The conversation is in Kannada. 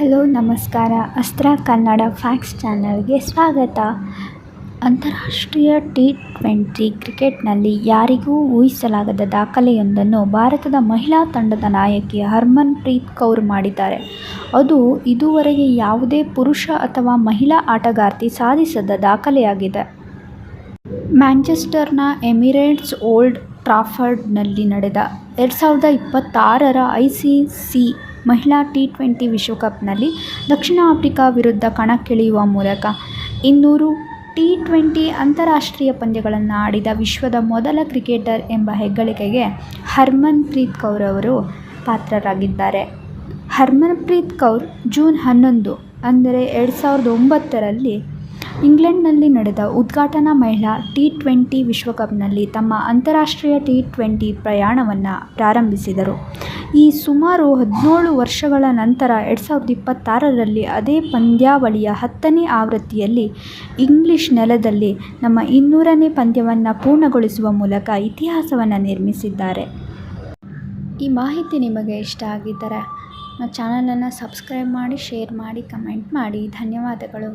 ಹಲೋ ನಮಸ್ಕಾರ. ಅಸ್ತ್ರ ಕನ್ನಡ ಫ್ಯಾಕ್ಟ್ಸ್ ಚಾನಲ್ಗೆ ಸ್ವಾಗತ. ಅಂತಾರಾಷ್ಟ್ರೀಯ ಟಿ20 ಕ್ರಿಕೆಟ್ನಲ್ಲಿ ಯಾರಿಗೂ ಊಹಿಸಲಾಗದ ದಾಖಲೆಯೊಂದನ್ನು ಭಾರತದ ಮಹಿಳಾ ತಂಡದ ನಾಯಕಿ ಹರ್ಮನ್ಪ್ರೀತ್ ಕೌರ್ ಮಾಡಿದ್ದಾರೆ. ಅದು ಇದುವರೆಗೆ ಯಾವುದೇ ಪುರುಷ ಅಥವಾ ಮಹಿಳಾ ಆಟಗಾರ್ತಿ ಸಾಧಿಸದ ದಾಖಲೆಯಾಗಿದೆ. ಮ್ಯಾಂಚೆಸ್ಟರ್ನ ಎಮಿರೇಟ್ಸ್ ಓಲ್ಡ್ ಟ್ರಾಫರ್ಡ್ನಲ್ಲಿ ನಡೆದ 2026ರ ಐಸಿಸಿ ಮಹಿಳಾ ಟಿ20 ವಿಶ್ವಕಪ್ನಲ್ಲಿ ದಕ್ಷಿಣ ಆಫ್ರಿಕಾ ವಿರುದ್ಧ ಕಣಕ್ಕಿಳಿಯುವ ಮೂಲಕ 200 ಟಿ20 ಅಂತಾರಾಷ್ಟ್ರೀಯ ಪಂದ್ಯಗಳನ್ನು ಆಡಿದ ವಿಶ್ವದ ಮೊದಲ ಕ್ರಿಕೆಟರ್ ಎಂಬ ಹೆಗ್ಗಳಿಕೆಗೆ ಹರ್ಮನ್ಪ್ರೀತ್ ಕೌರ್ ಅವರು ಪಾತ್ರರಾಗಿದ್ದಾರೆ. ಹರ್ಮನ್ಪ್ರೀತ್ ಕೌರ್ ಜೂನ್ 11 ಅಂದರೆ 2009ರಲ್ಲಿ ಇಂಗ್ಲೆಂಡ್ನಲ್ಲಿ ನಡೆದ ಉದ್ಘಾಟನಾ ಮಹಿಳಾ ಟಿ20 ವಿಶ್ವಕಪ್ನಲ್ಲಿ ತಮ್ಮ ಅಂತಾರಾಷ್ಟ್ರೀಯ ಟಿ20 ಪ್ರಯಾಣವನ್ನು ಪ್ರಾರಂಭಿಸಿದರು. ಈ ಸುಮಾರು 17 ವರ್ಷಗಳ ನಂತರ 2026ರಲ್ಲಿ ಅದೇ ಪಂದ್ಯಾವಳಿಯ 10ನೇ ಆವೃತ್ತಿಯಲ್ಲಿ ಇಂಗ್ಲಿಷ್ ನೆಲದಲ್ಲಿ ತಮ್ಮ 200ನೇ ಪಂದ್ಯವನ್ನು ಪೂರ್ಣಗೊಳಿಸುವ ಮೂಲಕ ಇತಿಹಾಸವನ್ನು ನಿರ್ಮಿಸಿದ್ದಾರೆ. ಈ ಮಾಹಿತಿ ನಿಮಗೆ ಇಷ್ಟ ಆಗಿದ್ದರೆ ಚಾನಲನ್ನು ಸಬ್ಸ್ಕ್ರೈಬ್ ಮಾಡಿ, ಶೇರ್ ಮಾಡಿ, ಕಮೆಂಟ್ ಮಾಡಿ. ಧನ್ಯವಾದಗಳು.